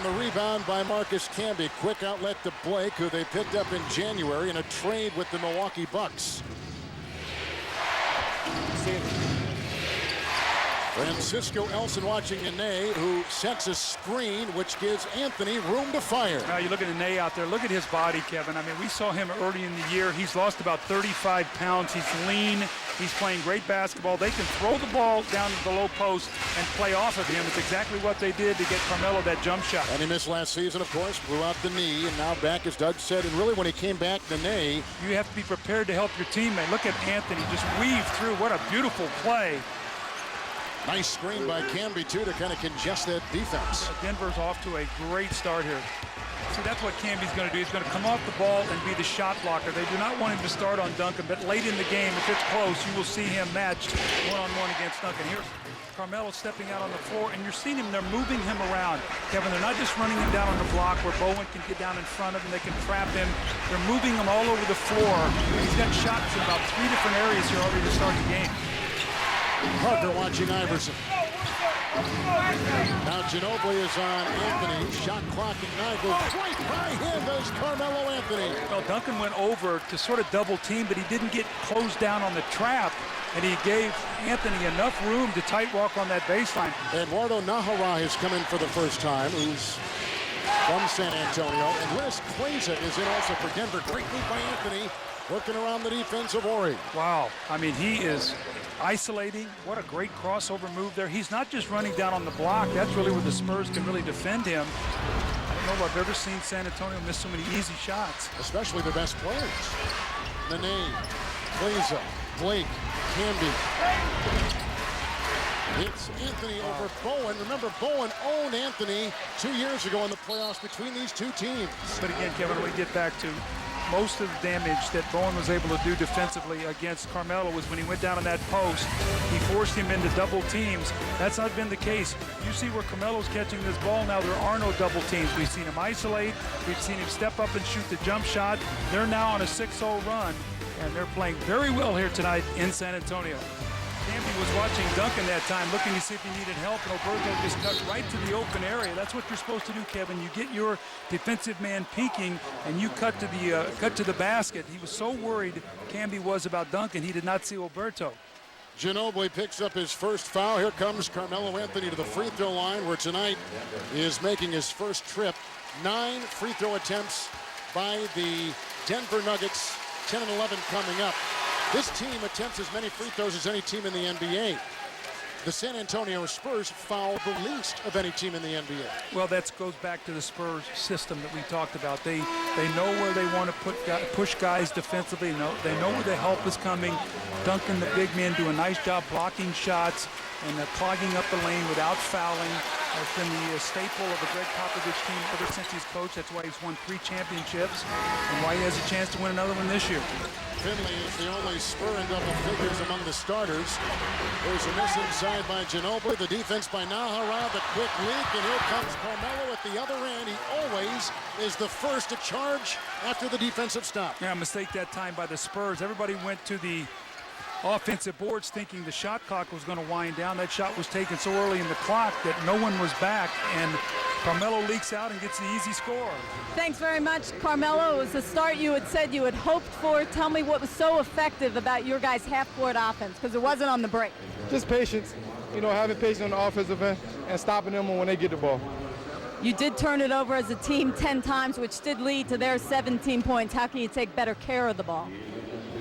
And the rebound by Marcus Camby. Quick outlet to Blake, who they picked up in January in a trade with the Milwaukee Bucks. Francisco Elson watching Nene, who sets a screen, which gives Anthony room to fire. Now you look at Nene out there. Look at his body, Kevin. I mean, we saw him early in the year. He's lost about 35 pounds. He's lean. He's playing great basketball. They can throw the ball down to the low post and play off of him. It's exactly what they did to get Carmelo that jump shot. And he missed last season, of course, blew out the knee, and now back, as Doug said. And really, when he came back, Nene. You have to be prepared to help your teammate. Look at Anthony just weave through. What a beautiful play. Nice screen by Camby, too, to kind of congest that defense. Denver's off to a great start here. See, that's what Camby's going to do. He's going to come off the ball and be the shot blocker. They do not want him to start on Duncan, but late in the game, if it's close, you will see him matched one-on-one against Duncan. Here's Carmelo stepping out on the floor, and you're seeing him. They're moving him around. Kevin, they're not just running him down on the block where Bowen can get down in front of him. They can trap him. They're moving him all over the floor. He's got shots in about 3 different areas here already to start the game. Parker watching Iverson. Now Ginóbili is on Anthony. Shot clock at 9 goes right by him as Carmelo Anthony. Well, Duncan went over to sort of double team, but he didn't get closed down on the trap, and he gave Anthony enough room to tight walk on that baseline. Eduardo Najera has come in for the first time, who's from San Antonio. And Les Claza is in also for Denver. Great move by Anthony, working around the defense of Horry. Wow, I mean, he is isolating. What a great crossover move there. He's not just running down on the block. That's really where the Spurs can really defend him. I don't know if I've ever seen San Antonio miss so many easy shots. Especially the best players. Nene, Claza, Blake, Camby. It's Anthony over Bowen. Remember, Bowen owned Anthony 2 years ago in the playoffs between these two teams. But again, Kevin, we get back to most of the damage that Bowen was able to do defensively against Carmelo was when he went down on that post. He forced him into double teams. That's not been the case. You see where Carmelo's catching this ball now, there are no double teams. We've seen him isolate. We've seen him step up and shoot the jump shot. They're now on a 6-0 run, and they're playing very well here tonight in San Antonio. Camby was watching Duncan that time, looking to see if he needed help, and Alberto just cut right to the open area. That's what you're supposed to do, Kevin. You get your defensive man peeking, and you cut to the basket. He was so worried, Camby was, about Duncan. He did not see Alberto. Ginóbili picks up his first foul. Here comes Carmelo Anthony to the free throw line, where tonight is making his first trip. 9 free throw attempts by the Denver Nuggets, 10 and 11 coming up. This team attempts as many free throws as any team in the NBA. The San Antonio Spurs foul the least of any team in the NBA. Well, that goes back to the Spurs system that we talked about. They know where they want to push guys defensively. They know where the help is coming. Duncan, the big man, do a nice job blocking shots and clogging up the lane without fouling. That's been the staple of the Greg Popovich team ever since he's coached. That's why he's won 3 championships and why he has a chance to win another one this year. Finley is the only Spur in double figures among the starters. There's a miss inside by Ginóbili. The defense by Najera, the quick leak, and here comes Carmelo at the other end. He always is the first to charge after the defensive stop. Yeah, mistake that time by the Spurs. Everybody went to the offensive boards thinking the shot clock was going to wind down. That shot was taken so early in the clock that no one was back, and Carmelo leaks out and gets the easy score. Thanks very much, Carmelo. It was the start you had said you had hoped for. Tell me what was so effective about your guys' half-court offense, because it wasn't on the break. Just patience, having patience on the offensive end and stopping them when they get the ball. You did turn it over as a team 10 times, which did lead to their 17 points. How can you take better care of the ball?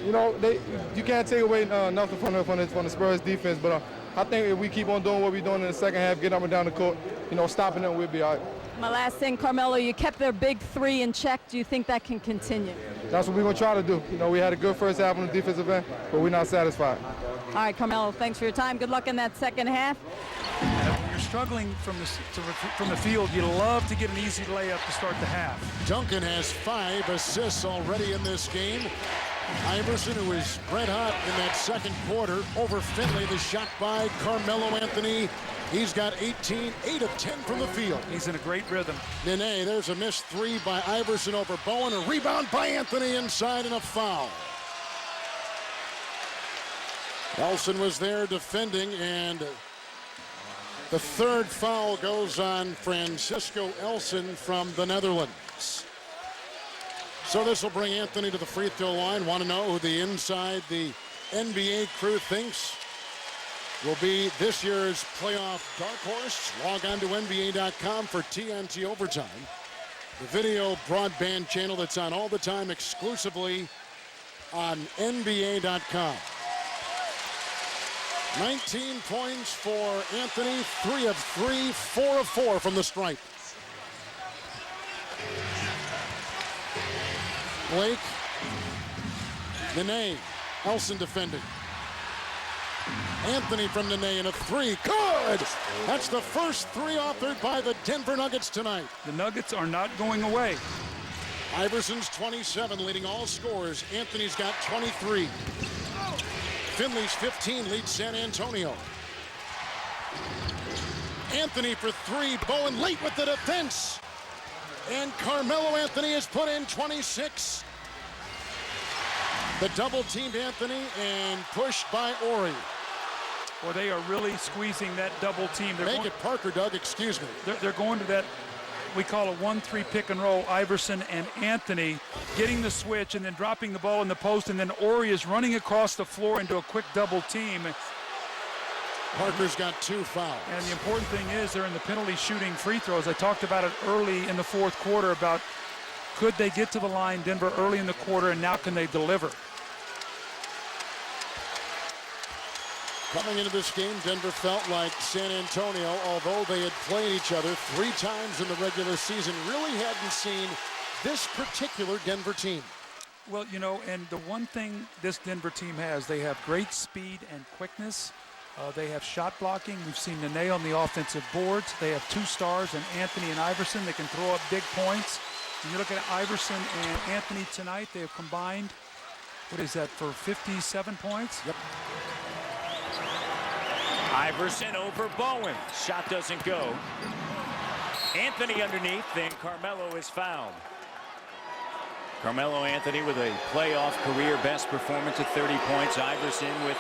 You can't take away nothing from the Spurs defense, but I think if we keep on doing what we're doing in the second half, getting up and down the court, stopping them, we'll be all right. My last thing, Carmelo, you kept their big 3 in check. Do you think that can continue? That's what we're going to try to do. We had a good first half on the defensive end, but we're not satisfied. All right, Carmelo, thanks for your time. Good luck in that second half. When you're struggling from the field, you love to get an easy layup to start the half. Duncan has 5 assists already in this game. Iverson, who is red hot in that second quarter, over Finley. The shot by Carmelo Anthony. He's got 18, 8 of 10 from the field. He's in a great rhythm. Nene, there's a missed 3 by Iverson over Bowen. A rebound by Anthony inside and a foul. Elson was there defending, and The third foul goes on Francisco Elson from the Netherlands. So this will bring Anthony to the free throw line. Want to know who the inside the NBA crew thinks will be this year's playoff dark horse? Log on to NBA.com for TNT Overtime, the video broadband channel that's on all the time exclusively on NBA.com. 19 points for Anthony, 3 of 3, 4 of 4 from the stripe. Blake, Nene, Elson defending. Anthony from Nene and a 3, good! That's the first 3 authored by the Denver Nuggets tonight. The Nuggets are not going away. Iverson's 27 leading all scorers. Anthony's got 23. Finley's 15 leads San Antonio. Anthony for 3, Bowen late with the defense. And Carmelo Anthony has put in 26. The double-teamed Anthony and pushed by Horry. Well, they are really squeezing that double team. Make it Parker, Doug, excuse me. They're going to that, we call a 1-3 pick and roll, Iverson and Anthony, getting the switch and then dropping the ball in the post, and then Horry is running across the floor into a quick double team. Parker's got 2 fouls. And the important thing is they're in the penalty shooting free throws. I talked about it early in the fourth quarter about could they get to the line, Denver, early in the quarter, and now can they deliver? Coming into this game, Denver felt like San Antonio, although they had played each other 3 times in the regular season, really hadn't seen this particular Denver team. Well, you know, and the one thing this Denver team has, they have great speed and quickness. They have shot blocking. We've seen Nene on the offensive boards. They have 2 stars, and Anthony and Iverson. They can throw up big points. When you look at Iverson and Anthony tonight, they have combined, what is that, for 57 points? Yep. Iverson over Bowen. Shot doesn't go. Anthony underneath, then Carmelo is fouled. Carmelo Anthony with a playoff career best performance at 30 points. Iverson with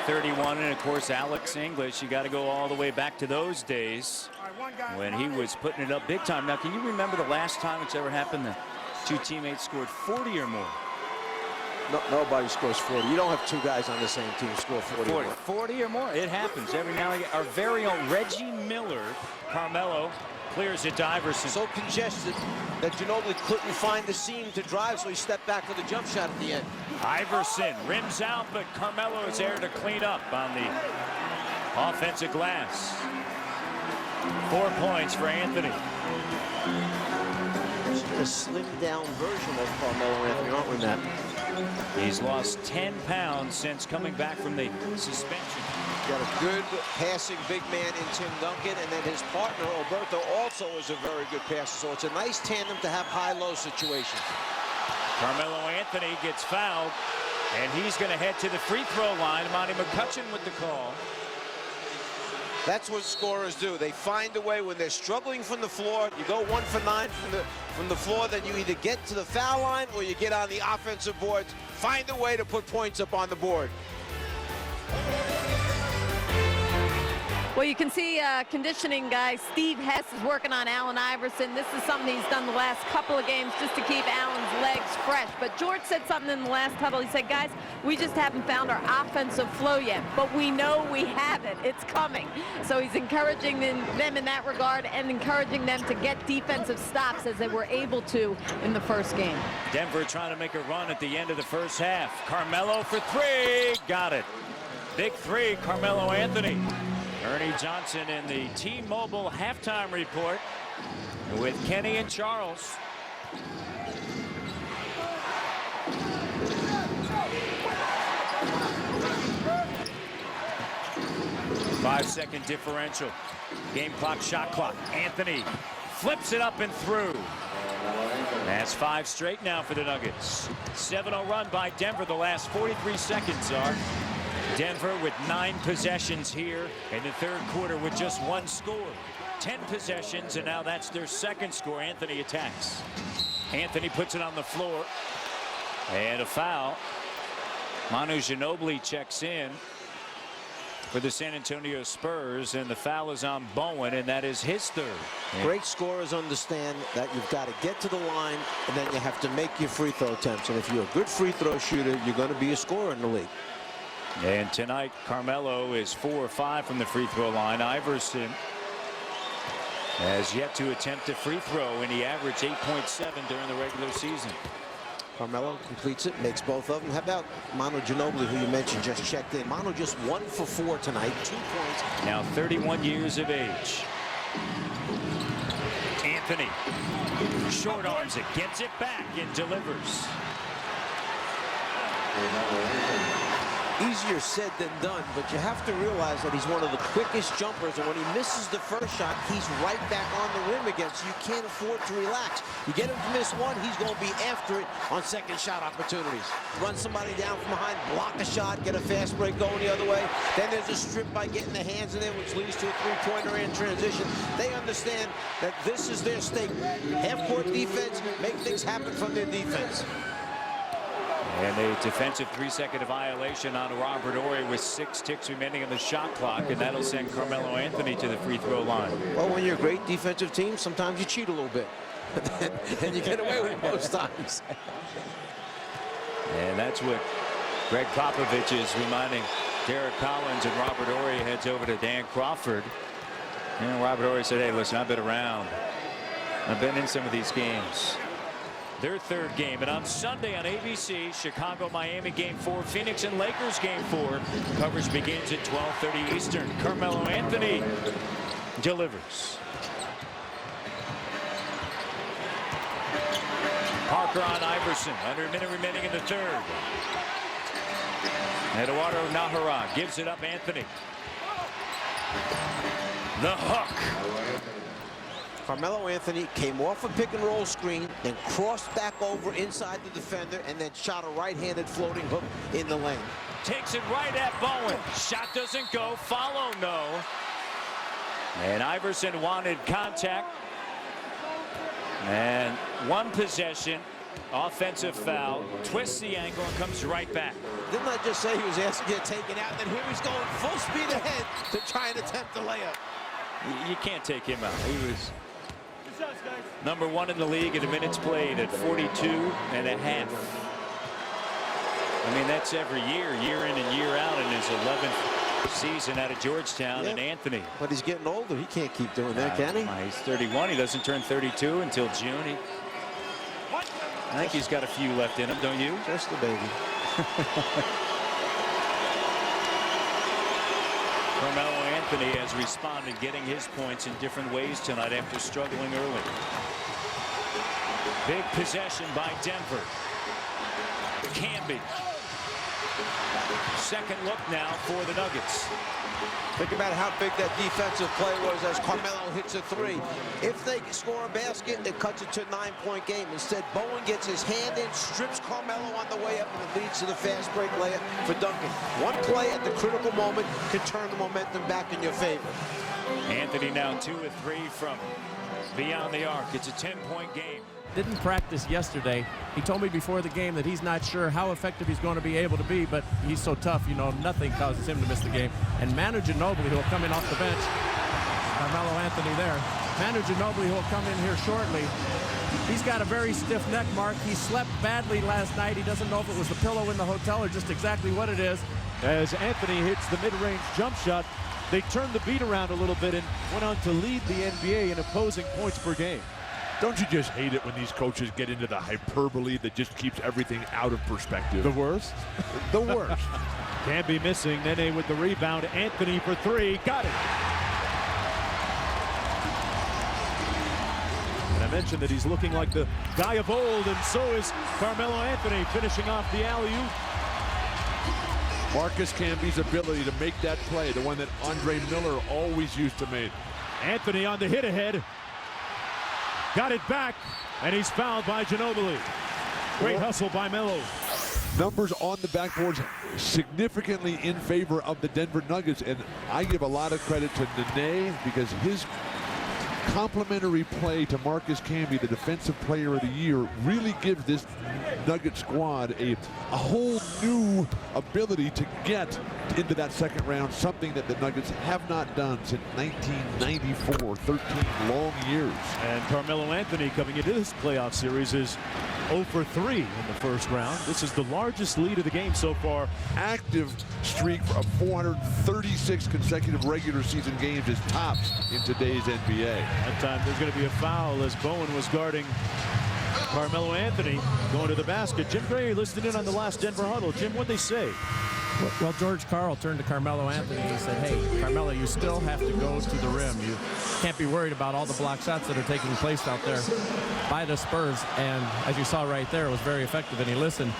31, and of course Alex English. You got to go all the way back to those days when he was putting it up big time. Now, can you remember the last time it's ever happened that 2 teammates scored 40 or more? No, nobody scores 40. You don't have 2 guys on the same team score 40 or more. 40 or more. It happens every now and again. Our very own Reggie Miller, Carmelo, clears it to Iverson. So congested that Ginóbili couldn't find the seam to drive, so he stepped back for the jump shot at the end. Iverson rims out, but Carmelo is there to clean up on the offensive glass. 4 points for Anthony. A slimmed down version of Carmelo Anthony, aren't we, Matt? He's lost 10 pounds since coming back from the suspension. Got a good passing big man in Tim Duncan, and then his partner, Alberto, also is a very good passer. So it's a nice tandem to have high-low situations. Carmelo Anthony gets fouled, and he's going to head to the free throw line. Monty McCutcheon with the call. That's what scorers do. They find a way when they're struggling from the floor. You go 1 for 9 from the floor, then you either get to the foul line or you get on the offensive boards. Find a way to put points up on the board. Well, you can see conditioning guy Steve Hess is working on Allen Iverson. This is something he's done the last couple of games just to keep Allen's legs fresh. But George said something in the last huddle. He said, guys, we just haven't found our offensive flow yet, but we know we have it. It's coming. So he's encouraging them in that regard and encouraging them to get defensive stops as they were able to in the first game. Denver trying to make a run at the end of the first half. Carmelo for 3. Got it. Big 3, Carmelo Anthony. Ernie Johnson in the T-Mobile halftime report with Kenny and Charles. Five-second differential. Game clock, shot clock. Anthony flips it up and through. That's 5 straight now for the Nuggets. 7-0 run by Denver. The last 43 seconds are. Denver with 9 possessions here in the third quarter with just 1 score. 10 possessions, and now that's their second score. Anthony attacks. Anthony puts it on the floor. And a foul. Manu Ginóbili checks in. for the San Antonio Spurs, and the foul is on Bowen, and that is his third. Great scorers understand that you've got to get to the line, and then you have to make your free throw attempts. And if you're a good free throw shooter, you're going to be a scorer in the league. And tonight, Carmelo is 4 or 5 from the free throw line. Iverson has yet to attempt a free throw, and he averaged 8.7 during the regular season. Carmelo completes it, makes both of them. How about Manu Ginóbili, who you mentioned just checked in? Manu just 1 for 4 tonight, 2 points. Now 31 years of age. Anthony short arms it, gets it back, and delivers. Easier said than done, but you have to realize that he's one of the quickest jumpers, and when he misses the first shot, he's right back on the rim again, so you can't afford to relax. You get him to miss one, he's going to be after it on second shot opportunities. Run somebody down from behind, block a shot, get a fast break going the other way. Then there's a strip by getting the hands in there, which leads to a three-pointer in transition. They understand that this is their stake. Half-court defense, make things happen from their defense. And a defensive 3-second violation on Robert Horry with 6 ticks remaining on the shot clock, and that'll send Carmelo Anthony to the free throw line. Well, when you're a great defensive team, sometimes you cheat a little bit. And you get away with it most times. And that's what Greg Popovich is reminding Derek Collins, and Robert Horry heads over to Dan Crawford. And Robert Horry said, hey, listen, I've been around. I've been in some of these games. Their third game, and on Sunday on ABC, Chicago, Miami game 4, Phoenix and Lakers game 4. Coverage begins at 12:30 Eastern. Carmelo Anthony delivers. Parker on Iverson, under a minute remaining in the third. Eduardo Nahara gives it up. Anthony. The hook. Carmelo Anthony came off a pick-and-roll screen, then crossed back over inside the defender, and then shot a right-handed floating hook in the lane. Takes it right at Bowen. Shot doesn't go. Follow, no. And Iverson wanted contact. And one possession. Offensive foul. Twists the ankle and comes right back. Didn't I just say he was asking to get taken out? And then here he's going full speed ahead to try and attempt the layup. You can't take him out. He was number 1 in the league in minutes played at 42.5. I mean, that's every year in and year out in his 11th season out of Georgetown. Yeah, and Anthony. But he's getting older. He can't keep doing that, can he? He's 31. He doesn't turn 32 until June. I think he's got a few left in him, don't you? Just a baby. Carmelo Anthony has responded, getting his points in different ways tonight after struggling early. Big possession by Denver. Camby. Second look now for the Nuggets. Think about how big that defensive play was as Carmelo hits a 3. If they score a basket, it cuts it to a 9-point game. Instead, Bowen gets his hand in, strips Carmelo on the way up, and it leads to the fast break layup for Duncan. One play at the critical moment can turn the momentum back in your favor. Anthony now 2 of 3 from beyond the arc. It's a 10-point game. Didn't practice yesterday. He told me before the game that he's not sure how effective he's going to be able to be, but he's so tough, you know, nothing causes him to miss the game. And Manu Ginóbili, who will come in off the bench. Carmelo Anthony there. Manu Ginóbili, who will come in here shortly. He's got a very stiff neck, Mark. He slept badly last night. He doesn't know if it was the pillow in the hotel or just exactly what it is. As Anthony hits the mid-range jump shot, they turned the beat around a little bit and went on to lead the NBA in opposing points per game. Don't you just hate it when these coaches get into the hyperbole that just keeps everything out of perspective? The worst? The worst. Can't be missing. Nene with the rebound. Anthony for 3. Got it. And I mentioned that he's looking like the guy of old, and so is Carmelo Anthony finishing off the alley-oop. Marcus Camby's ability to make that play, the one that Andre Miller always used to make. Anthony on the hit ahead. Got it back, and he's fouled by Ginóbili. Great hustle by Melo. Numbers on the backboards significantly in favor of the Denver Nuggets, and I give a lot of credit to Nene because his complimentary play to Marcus Camby, the Defensive Player of the Year, really gives this Nugget squad a whole new ability to get into that second round, something that the Nuggets have not done since 1994, 13 long years. And Carmelo Anthony coming into this playoff series is 0 for 3 in the first round. This is the largest lead of the game so far. Active streak of 436 consecutive regular season games is tops in today's NBA. That time there's going to be a foul as Bowen was guarding Carmelo Anthony going to the basket. Jim Gray listening in on the last Denver huddle. Jim, what'd they say? Well, George Karl turned to Carmelo Anthony and he said, hey, Carmelo, you still have to go to the rim. You can't be worried about all the block shots that are taking place out there by the Spurs. And as you saw right there, it was very effective, and he listened.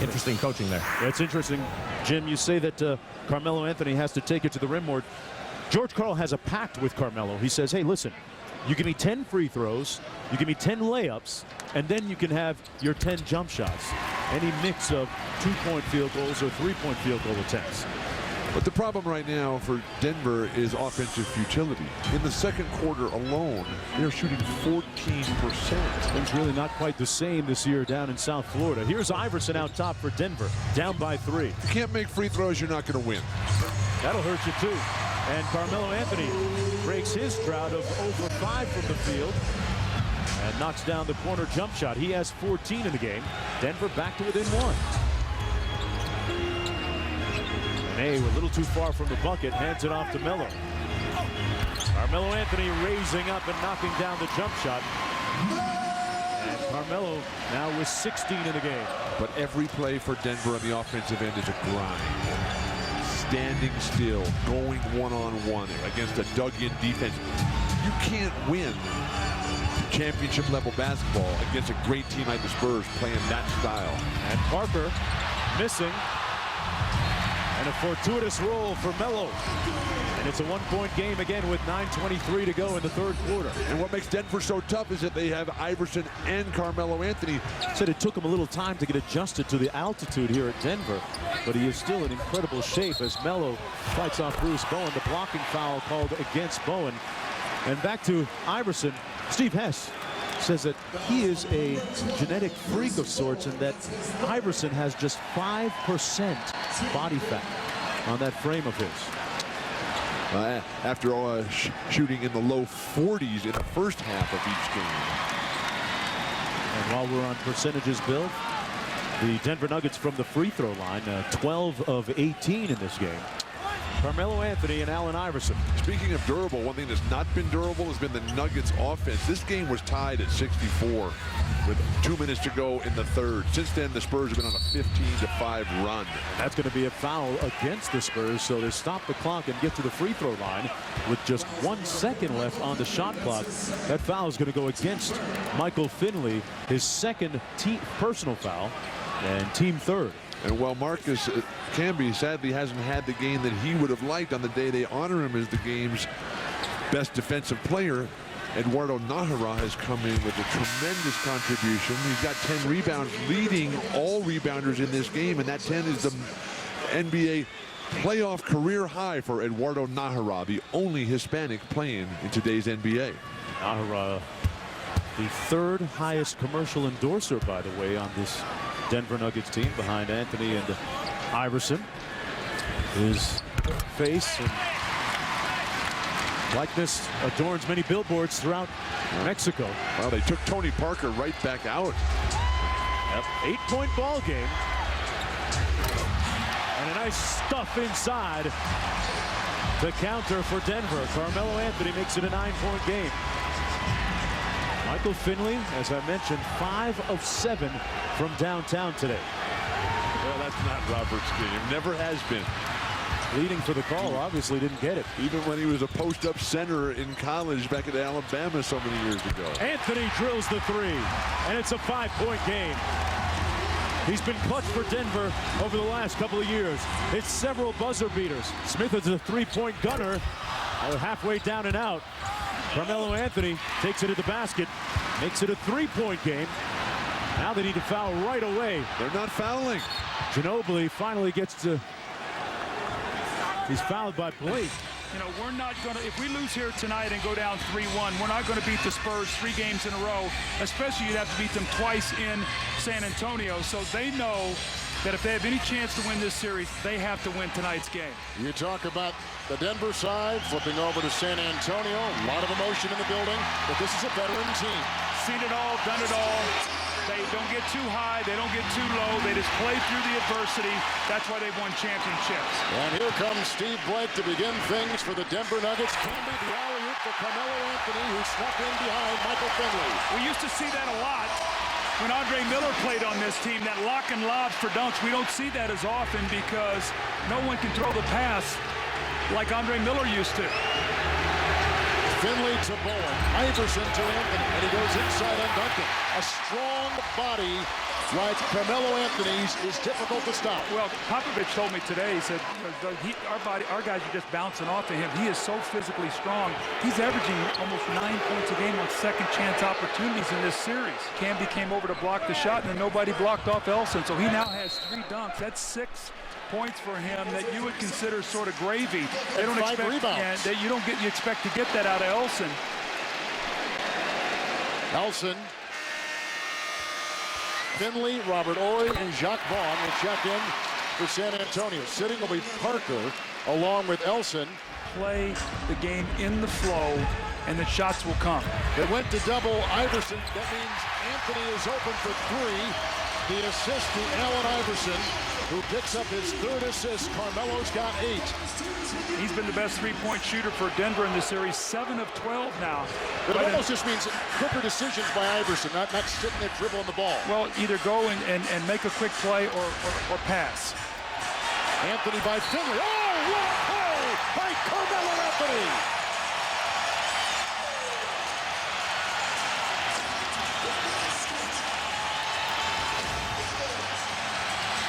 Interesting coaching there. It's interesting, Jim. You say that Carmelo Anthony has to take it to the rim more. George Karl has a pact with Carmelo. He says, hey, listen, you give me 10 free throws, you give me 10 layups, and then you can have your 10 jump shots. Any mix of 2-point field goals or 3-point field goal attempts. But the problem right now for Denver is offensive futility. In the second quarter alone, they're shooting 14%. Things really not quite the same this year down in South Florida. Here's Iverson out top for Denver, down by 3. If you can't make free throws, you're not going to win. That'll hurt you too. And Carmelo Anthony breaks his drought of 0 for 5 from the field and knocks down the corner jump shot. He has 14 in the game. Denver back to within 1. And a little too far from the bucket, hands it off to Melo. Carmelo Anthony raising up and knocking down the jump shot. And Carmelo now with 16 in the game. But every play for Denver on the offensive end is a grind. Standing still, going one-on-one against a dug-in defense. You can't win championship level basketball against a great team like the Spurs playing that style. And Parker missing. And a fortuitous roll for Melo. And it's a 1-point game again with 9:23 to go in the third quarter. And what makes Denver so tough is that they have Iverson and Carmelo Anthony. Said it took him a little time to get adjusted to the altitude here at Denver, but he is still in incredible shape as Melo fights off Bruce Bowen. The blocking foul called against Bowen. And back to Iverson. Steve Hess says that he is a genetic freak of sorts and that Iverson has just 5% body fat on that frame of his. After all, shooting in the low 40s in the first half of each game. And while we're on percentages, Bill, the Denver Nuggets from the free throw line, 12 of 18 in this game. Carmelo Anthony and Allen Iverson. Speaking of durable, one thing that's not been durable has been the Nuggets offense. This game was tied at 64 with 2 minutes to go in the third. Since then, the Spurs have been on a 15-5 run. That's going to be a foul against the Spurs, so they stop the clock and get to the free throw line with just 1 second left on the shot clock. That foul is going to go against Michael Finley, his second personal foul, and team third. And while Marcus Camby sadly hasn't had the game that he would have liked on the day they honor him as the game's best defensive player, Eduardo Nájera has come in with a tremendous contribution. He's got 10 rebounds, leading all rebounders in this game, and that 10 is the NBA playoff career high for Eduardo Nájera, the only Hispanic playing in today's NBA. Nájera, the third highest commercial endorser, by the way, on this Denver Nuggets team, behind Anthony and Iverson. His face and likeness adorns many billboards throughout Mexico. Well, they took Tony Parker right back out. Yep, 8-point ball game. And a nice stuff inside. The counter for Denver. Carmelo Anthony makes it a 9-point game. Michael Finley, as I mentioned, 5 of 7 from downtown today. Well, that's not Robert's game. Never has been. Leading for the call, obviously didn't get it. Even when he was a post-up center in college back at Alabama so many years ago. Anthony drills the 3, and it's a 5-point game. He's been clutch for Denver over the last couple of years. It's several buzzer beaters. Smith is a 3-point gunner. Halfway down and out. Carmelo Anthony takes it at the basket, makes it a 3-point game. Now they need to foul right away. They're not fouling. Ginóbili finally gets to... He's fouled by Blake. You know, we're not going to, if we lose here tonight and go down 3-1, we're not going to beat the Spurs 3 games in a row, especially you'd have to beat them twice in San Antonio. So they know that if they have any chance to win this series, they have to win tonight's game. You talk about the Denver side, flipping over to San Antonio. A lot of emotion in the building, but this is a veteran team. Seen it all, done it all. They don't get too high, they don't get too low. They just play through the adversity. That's why they've won championships. And here comes Steve Blake to begin things for the Denver Nuggets. Can be the alley-oop for Carmelo Anthony, who snuck in behind Michael Finley. We used to see that a lot when Andre Miller played on this team, that lock and lob for dunks. We don't see that as often because no one can throw the pass like Andre Miller used to. Finley to Bowen, Iverson to Anthony, and he goes inside on Duncan. A strong body like Carmelo Anthony's is difficult to stop. Well, Popovich told me today, he said, our guys are just bouncing off of him. He is so physically strong. He's averaging almost 9 points a game on second chance opportunities in this series. Camby came over to block the shot, and then nobody blocked off Elson, so he now has 3 dunks. That's 6 points for him that you would consider sort of gravy. They don't expect rebounds. That you expect to get that out of Elson. Elson, Finley, Robert Horry, and Jacques Vaughn will check in for San Antonio. Sitting will be Parker along with Elson. Play the game in the flow, and the shots will come. It went to double Iverson. That means Anthony is open for 3. The assist to Allen Iverson, who picks up his 3rd assist. Carmelo's got 8. He's been the best 3-point shooter for Denver in this series, 7 of 12 now. But it almost just means quicker decisions by Iverson, not sitting there dribbling the ball. Well, either go and make a quick play or pass. Anthony by Finley. Oh, what a play by Carmelo Anthony!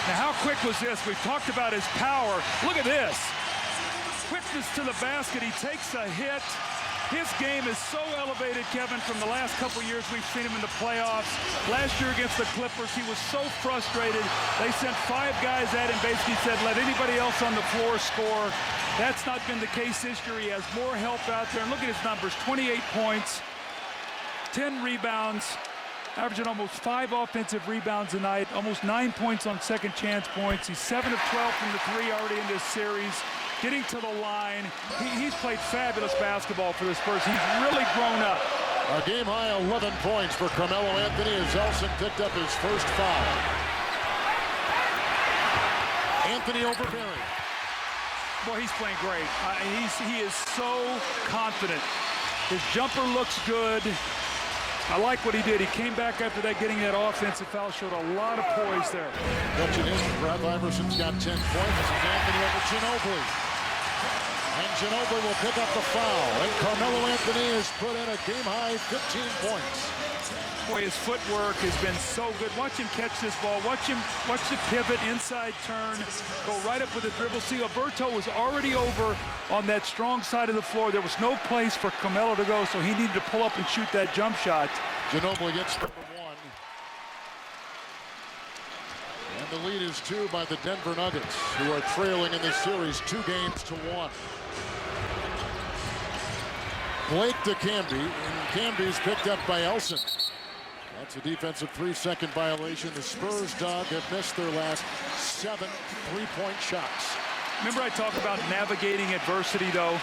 Now, how quick was this? We've talked about his power. Look at this. Quickness to the basket. He takes a hit. His game is so elevated, Kevin, from the last couple years we've seen him in the playoffs. Last year against the Clippers, he was so frustrated. They sent 5 guys at him, basically said, let anybody else on the floor score. That's not been the case this year. He has more help out there. And look at his numbers, 28 points, 10 rebounds, averaging almost 5 offensive rebounds a night, almost 9 points on second chance points. He's 7 of 12 from the 3 already in this series. Getting to the line. He's played fabulous basketball for the Spurs. He's really grown up. A game-high 11 points for Carmelo Anthony as Elson picked up his first foul. Anthony overbearing. Boy, he's playing great. He is so confident. His jumper looks good. I like what he did. He came back after that, getting that offensive foul, showed a lot of poise there. Catching in, Brad Iverson's got 10 points. This is Anthony over Ginóbili. And Ginóbili will pick up the foul. And Carmelo Anthony has put in a game-high 15 points. Boy, his footwork has been so good. Watch him catch this ball. Watch the pivot, inside turn, go right up with the dribble. See, Alberto was already over on that strong side of the floor. There was no place for Carmelo to go, so he needed to pull up and shoot that jump shot. Ginóbili gets number 1. And the lead is 2 by the Denver Nuggets, who are trailing in this series 2 games to 1. Blake to Camby, and Camby's picked up by Elson. That's a defensive 3-second violation. The Spurs, Doug, have missed their last 7 3-point shots. Remember I talked about navigating adversity, though?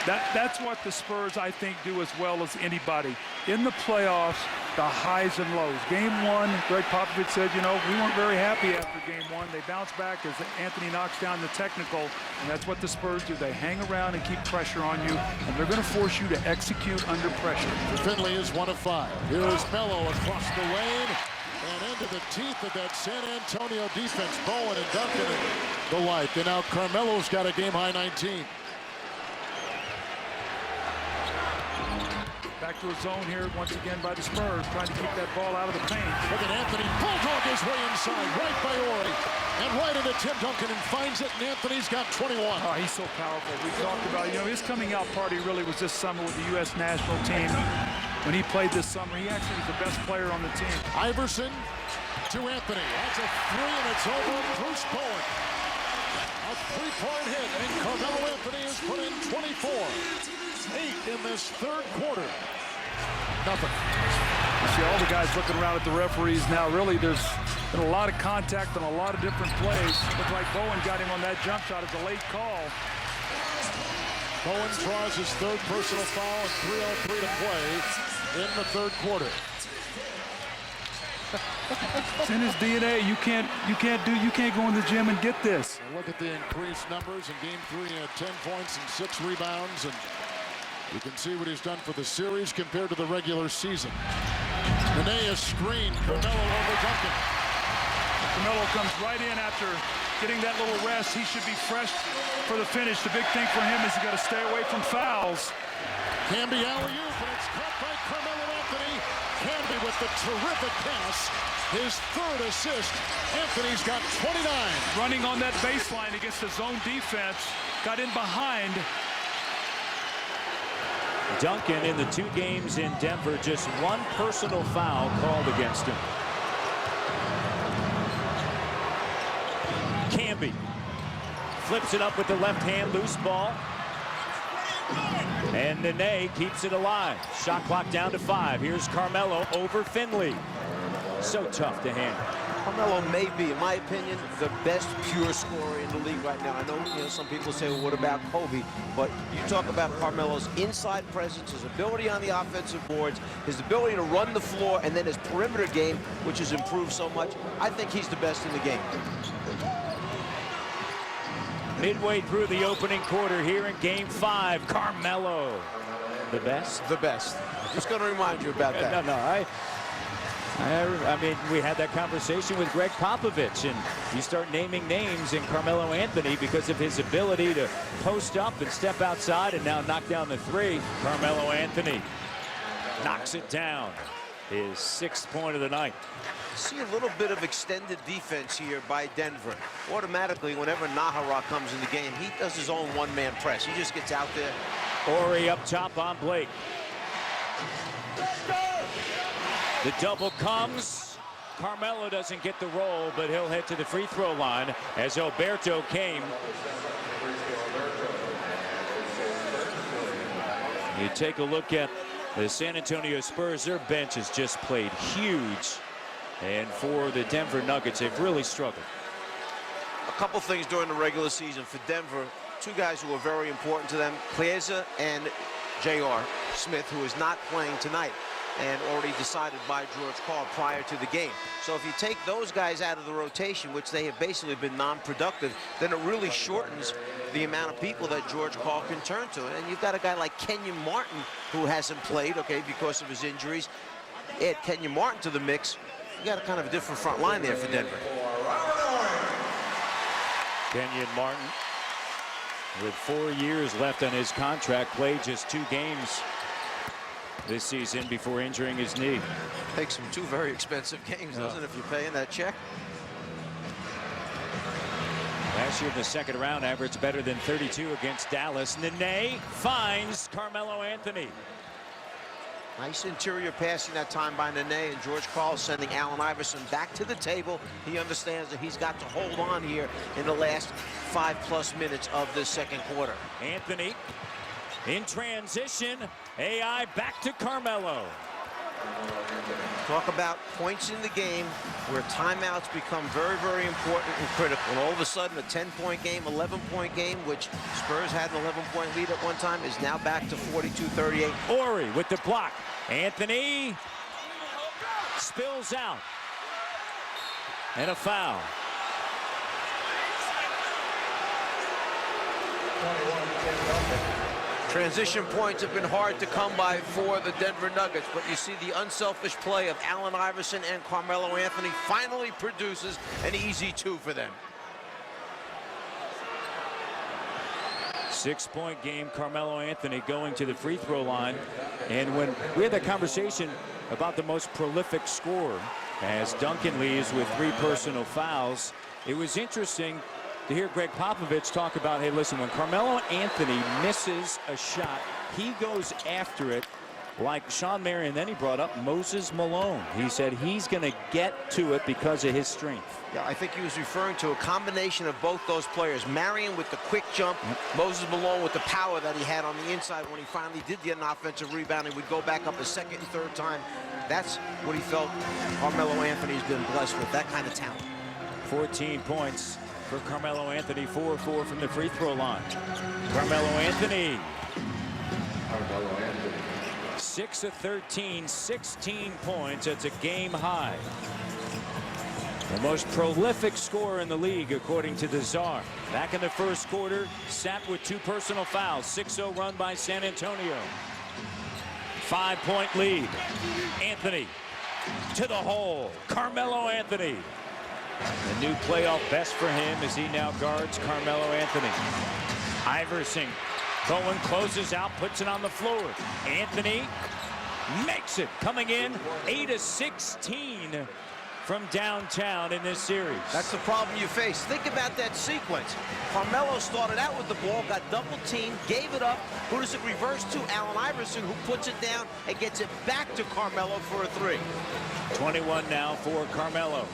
That's what the Spurs, I think, do as well as anybody. In the playoffs, the highs and lows. Game 1, Greg Popovich said, you know, we weren't very happy after Game 1. They bounce back as Anthony knocks down the technical, and that's what the Spurs do. They hang around and keep pressure on you, and they're going to force you to execute under pressure. Finley is 1 of 5. Here is Melo across the lane and into the teeth of that San Antonio defense. Bowen and Duncan and the like. And now Carmelo's got a game-high 19. Back to a zone here once again by the Spurs, trying to keep that ball out of the paint. Look at Anthony bulldog his way inside, right by Horry, and right into Tim Duncan, and finds it, and Anthony's got 21. Oh, he's so powerful. We talked about, you know, his coming out party really was this summer with the U.S. national team. When he played this summer, he actually was the best player on the team. Iverson to Anthony. That's a 3, and it's over. Bruce Bowen. A three-point hit, and Carmelo Anthony has put in 24. 8 in this third quarter. Nothing. You see all the guys looking around at the referees now. Really, there's been a lot of contact on a lot of different plays. Looks like Bowen got him on that jump shot. It's a late call. Bowen draws his third personal foul and 3:03 to play in the third quarter. It's in his DNA. You can't go in the gym and get this. And look at the increased numbers. In game 3, he had 10 points and 6 rebounds, and you can see what he's done for the series compared to the regular season. Nene is screened. Carmelo over Duncan. Carmelo comes right in after getting that little rest. He should be fresh for the finish. The big thing for him is he's got to stay away from fouls. Camby alley-oop, and it's caught by Carmelo Anthony. Camby with the terrific pass. His third assist. Anthony's got 29. Running on that baseline against the zone defense. Got in behind. Duncan in the 2 games in Denver, just 1 personal foul called against him. Camby flips it up with the left hand, loose ball. And Nene keeps it alive. Shot clock down to 5. Here's Carmelo over Finley. So tough to handle. Carmelo may be, in my opinion, the best pure scorer in the league right now. I know, some people say, well, what about Kobe? But you talk about Carmelo's inside presence, his ability on the offensive boards, his ability to run the floor, and then his perimeter game, which has improved so much. I think he's the best in the game. Midway through the opening quarter here in game 5, Carmelo. The best? The best. Just going to remind you about that. No, I mean, we had that conversation with Greg Popovich, and you start naming names in Carmelo Anthony because of his ability to post up and step outside and now knock down the 3. Carmelo Anthony knocks it down. His 6th point of the night. See a little bit of extended defense here by Denver. Automatically, whenever Nahara comes in the game, he does his own one-man press. He just gets out there. Horry up top on Blake. The double comes. Carmelo doesn't get the roll, but he'll head to the free throw line as Alberto came. You take a look at the San Antonio Spurs. Their bench has just played huge. And for the Denver Nuggets, they've really struggled. A couple things during the regular season for Denver. 2 guys who are very important to them, Kleza and J.R. Smith, who is not playing tonight and already decided by George Karl prior to the game. So if you take those guys out of the rotation, which they have basically been non-productive, then it really shortens the amount of people that George Karl can turn to. And you've got a guy like Kenyon Martin who hasn't played, okay, because of his injuries. Add Kenyon Martin to the mix, you got a kind of a different front line there for Denver. Kenyon Martin, with 4 years left on his contract, played just 2 games this season before injuring his knee. Takes him 2 very expensive games, doesn't it, if you're paying that check? Last year in the 2nd round, averaged better than 32 against Dallas. Nene finds Carmelo Anthony. Nice interior passing that time by Nene, and George Karl sending Allen Iverson back to the table. He understands that he's got to hold on here in the last 5+ minutes of this 2nd quarter. Anthony in transition. AI back to Carmelo. Talk about points in the game where timeouts become very, very important and critical. And all of a sudden, a 10-point game, 11-point game, which Spurs had an 11-point lead at one time, is now back to 42-38. Horry with the block. Anthony spills out. And a foul. Transition points have been hard to come by for the Denver Nuggets, but you see the unselfish play of Allen Iverson and Carmelo Anthony finally produces an easy 2 for them. 6-point game, Carmelo Anthony going to the free throw line. And when we had that conversation about the most prolific scorer, as Duncan leaves with 3 personal fouls, it was interesting to hear Greg Popovich talk about, hey, listen, when Carmelo Anthony misses a shot, he goes after it like Sean Marion. Then he brought up Moses Malone. He said he's going to get to it because of his strength. Yeah, I think he was referring to a combination of both those players. Marion with the quick jump, Moses Malone with the power that he had on the inside when he finally did get an offensive rebound and would go back up a second and third time. That's what he felt Carmelo Anthony's been blessed with, that kind of talent. 14 points for Carmelo Anthony, 4-4 from the free throw line. Carmelo Anthony. 6 of 13, 16 points. It's a game high. The most prolific scorer in the league, according to the Czar. Back in the first quarter, Sapp with 2 personal fouls. 6-0 run by San Antonio. 5-point lead. Anthony to the hole. Carmelo Anthony. The new playoff best for him as he now guards Carmelo Anthony. Iverson. Bowen closes out, puts it on the floor. Anthony makes it. Coming in 8 of 16 from downtown in this series. That's the problem you face. Think about that sequence. Carmelo started out with the ball, got double teamed, gave it up. Who does it reverse to? Allen Iverson, who puts it down and gets it back to Carmelo for a 3. 21 now for Carmelo.